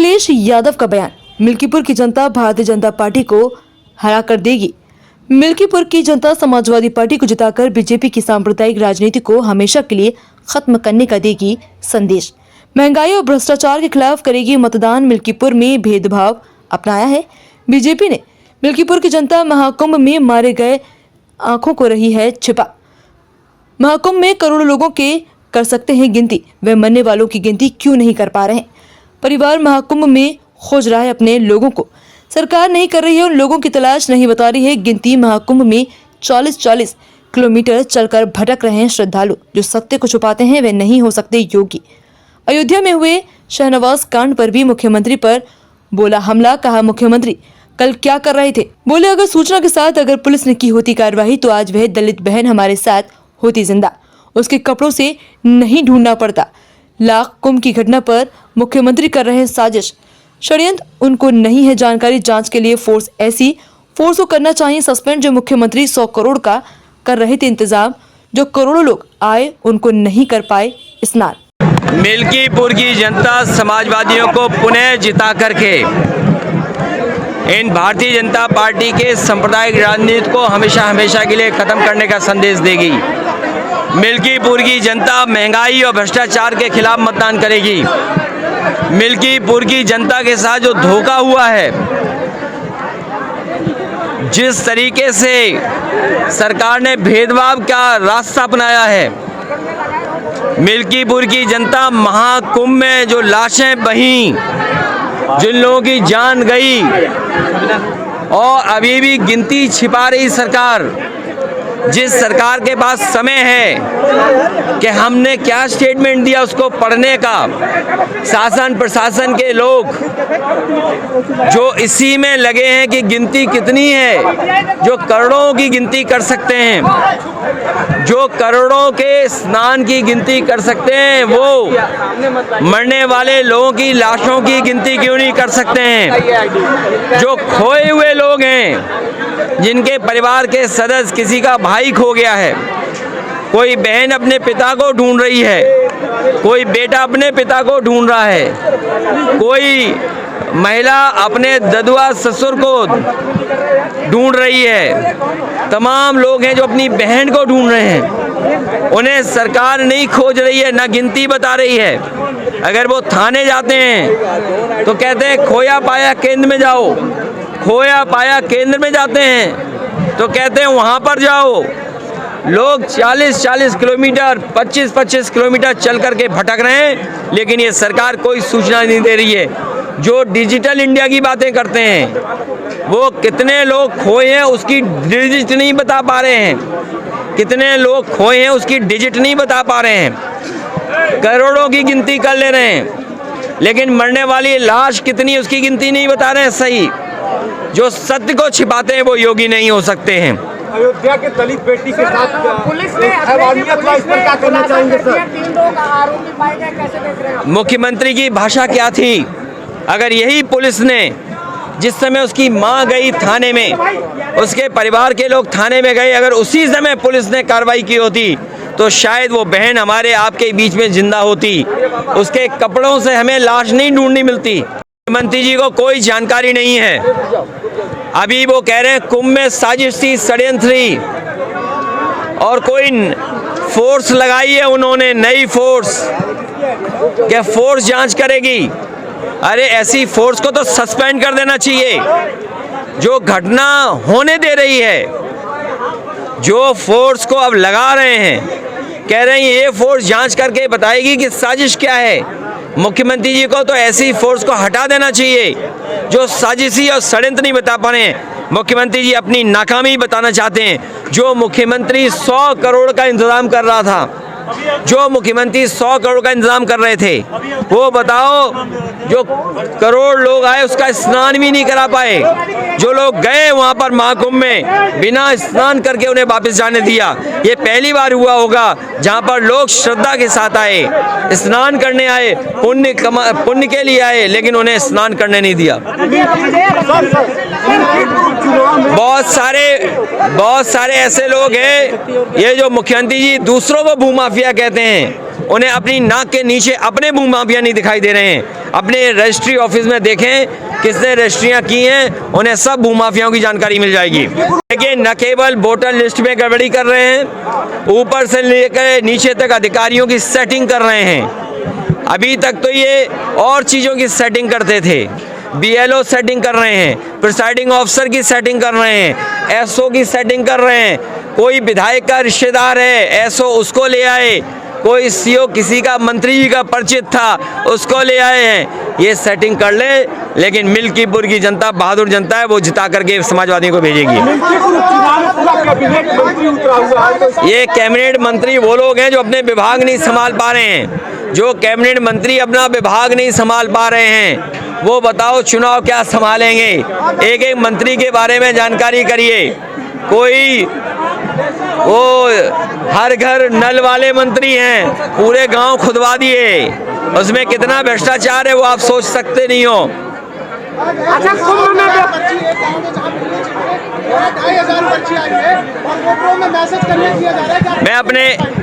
अखिलेश यादव का बयान, मिल्कीपुर की जनता भारतीय जनता पार्टी को हरा कर देगी। मिल्कीपुर की जनता समाजवादी पार्टी को जिताकर बीजेपी की सांप्रदायिक राजनीति को हमेशा के लिए खत्म करने का देगी संदेश। महंगाई और भ्रष्टाचार के खिलाफ करेगी मतदान। मिल्कीपुर में भेदभाव अपनाया है बीजेपी ने। मिल्कीपुर की जनता महाकुंभ में मारे गए आंखों को रही है छिपा। महाकुंभ में करोड़ों लोगों के कर सकते हैं गिनती, वे मरने वालों की गिनती क्यों नहीं कर पा रहे हैं। परिवार महाकुंभ में खोज रहा है अपने लोगों को, सरकार नहीं कर रही है उन लोगों की तलाश, नहीं बता रही है गिनती। महाकुंभ में 40-40 किलोमीटर चलकर भटक रहे हैं श्रद्धालु, जो सत्य को छुपाते हैं वे नहीं हो सकते योगी। अयोध्या में हुए शहनवाज कांड पर भी मुख्यमंत्री पर बोला हमला, कहा मुख्यमंत्री कल क्या कर रहे थे। बोले अगर सूचना के साथ अगर पुलिस ने की होती कार्रवाई तो आज वह दलित बहन हमारे साथ होती जिंदा, उसके कपड़ों से नहीं ढूंढना पड़ता। लाख कुंभ की घटना पर मुख्यमंत्री कर रहे हैं साजिश, षड्यंत्र उनको नहीं है जानकारी। जांच के लिए फोर्स, ऐसी फोर्स को करना चाहिए सस्पेंड। जो मुख्यमंत्री 100 करोड़ का कर रहे थे इंतजाम, जो करोड़ों लोग आए उनको नहीं कर पाए स्नान। मिल्कीपुर की जनता समाजवादियों को पुनः जिता करके इन भारतीय जनता पार्टी के सांप्रदायिक राजनीति को हमेशा के लिए खत्म करने का संदेश देगी। मिल्कीपुर की जनता महंगाई और भ्रष्टाचार के खिलाफ मतदान करेगी। मिल्कीपुर की जनता के साथ जो धोखा हुआ है, जिस तरीके से सरकार ने भेदभाव का रास्ता अपनाया है, मिल्कीपुर की जनता महाकुंभ में जो लाशें बहीं, जिन लोगों की जान गई और अभी भी गिनती छिपा रही सरकार, जिस सरकार के पास समय है कि हमने क्या स्टेटमेंट दिया उसको पढ़ने का, शासन प्रशासन के लोग जो इसी में लगे हैं कि गिनती कितनी है, जो करोड़ों की गिनती कर सकते हैं, जो करोड़ों के स्नान की गिनती कर सकते हैं, वो मरने वाले लोगों की लाशों की गिनती क्यों नहीं कर सकते हैं। जो खोए हुए लोग हैं, जिनके परिवार के सदस्य, किसी का भाई खो गया है, कोई बहन अपने पिता को ढूंढ रही है, कोई बेटा अपने पिता को ढूंढ रहा है, कोई महिला अपने ददुआ ससुर को ढूंढ रही है, तमाम लोग हैं जो अपनी बहन को ढूंढ रहे हैं। उन्हें सरकार नहीं खोज रही है, ना गिनती बता रही है। अगर वो थाने जाते हैं तो कहते हैं खोया पाया केंद्र में जाओ, खोया पाया केंद्र में जाते हैं तो कहते हैं वहाँ पर जाओ। लोग 40-40 किलोमीटर, 25-25 किलोमीटर चल करके भटक रहे हैं, लेकिन ये सरकार कोई सूचना नहीं दे रही है। जो डिजिटल इंडिया की बातें करते हैं, वो कितने लोग खोए हैं उसकी डिजिट नहीं बता पा रहे हैं, कितने लोग खोए हैं उसकी डिजिट नहीं बता पा रहे हैं। करोड़ों की गिनती कर ले रहे हैं, लेकिन मरने वाली लाश कितनी उसकी गिनती नहीं बता रहे हैं सही। जो सत्य को छिपाते हैं वो योगी नहीं हो सकते हैं। अयोध्या के दलित बेटी के साथ पुलिस ने इस पर क्या करना चाहेंगे सर? 3 लोग आरोपी पाए गए, कैसे देख रहे हैं? मुख्यमंत्री की भाषा क्या थी? अगर यही पुलिस ने जिस समय उसकी मां गई थाने में, उसके परिवार के लोग थाने में गए, अगर उसी समय पुलिस ने कार्रवाई की होती तो शायद वो बहन हमारे आपके बीच में जिंदा होती। उसके कपड़ों से हमें लाश नहीं ढूंढनी मिलती। मुख्यमंत्री जी को कोई जानकारी नहीं है। अभी वो कह रहे हैं कुंभ में साजिश थी, षड्यंत्र थी और कोई फोर्स लगाई है उन्होंने, नई फोर्स। क्या फोर्स जांच करेगी? अरे ऐसी फोर्स को तो सस्पेंड कर देना चाहिए जो घटना होने दे रही है। जो फोर्स को अब लगा रहे हैं, कह रहे हैं ये फोर्स जांच करके बताएगी कि साजिश क्या है। मुख्यमंत्री जी को तो ऐसी फोर्स को हटा देना चाहिए जो साजिशी और षड्यंत्र नहीं बता पा रहे हैं। मुख्यमंत्री जी अपनी नाकामी बताना चाहते हैं। जो मुख्यमंत्री 100 करोड़ का इंतजाम कर रहा था, जो मुख्यमंत्री 100 करोड़ का इंतजाम कर रहे थे, वो बताओ जो करोड़ लोग आए उसका स्नान भी नहीं करा पाए। जो लोग गए वहां पर महाकुंभ में बिना स्नान करके उन्हें वापस जाने दिया। ये पहली बार हुआ होगा जहां पर लोग श्रद्धा के साथ आए, स्नान करने आए, पुण्य के लिए आए, लेकिन उन्हें स्नान करने नहीं दिया। बहुत सारे ऐसे लोग हैं, ये जो मुख्यमंत्री जी दूसरों को भूमाफिया कहते हैं, उन्हें अपनी नाक के नीचे अपने भू माफिया नहीं दिखाई दे रहे हैं। अपने रजिस्ट्री ऑफिस में देखें किसने रजिस्ट्रियाँ की हैं, उन्हें सब भू माफियाओं की जानकारी मिल जाएगी। लेकिन न केवल वोटर लिस्ट में गड़बड़ी कर रहे हैं, ऊपर से लेकर नीचे तक अधिकारियों की सेटिंग कर रहे हैं। अभी तक तो ये और चीज़ों की सेटिंग करते थे, BLO सेटिंग कर रहे हैं, प्रिसाइडिंग ऑफिसर की सेटिंग कर रहे हैं, SO की सेटिंग कर रहे हैं। कोई विधायक का रिश्तेदार है, SO उसको ले आए, कोई CO किसी का मंत्री जी का परिचित था उसको ले आए हैं। ये सेटिंग कर ले, लेकिन मिल्कीपुर की जनता बहादुर जनता है, वो जिता करके समाजवादियों को भेजेगी। ये कैबिनेट मंत्री वो लोग हैं जो अपने विभाग नहीं संभाल पा रहे हैं। जो कैबिनेट मंत्री अपना विभाग नहीं संभाल पा रहे हैं, वो बताओ चुनाव क्या संभालेंगे। एक एक मंत्री के बारे में जानकारी करिए। कोई वो हर घर नल वाले मंत्री हैं, पूरे गांव खुदवा दिए, उसमें कितना भ्रष्टाचार है वो आप सोच सकते नहीं हो। अच्छा, कुंभ में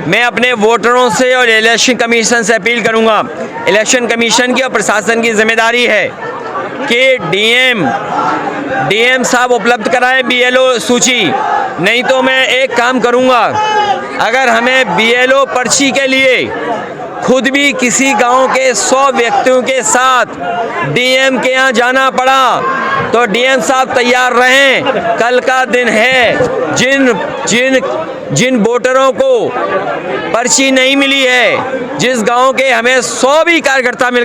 मैं अपने वोटरों से और इलेक्शन कमीशन से अपील करूंगा। इलेक्शन कमीशन की और प्रशासन की जिम्मेदारी है कि डीएम साहब उपलब्ध कराएं BLO सूची। नहीं तो मैं एक काम करूंगा, अगर हमें BLO पर्ची के लिए खुद भी किसी गांव के 100 व्यक्तियों के साथ DM के यहाँ जाना पड़ा तो DM साहब तैयार रहें। कल का दिन है, जिन वोटरों को पर्ची नहीं मिली है, जिस गांव के हमें 100 भी कार्यकर्ता मिल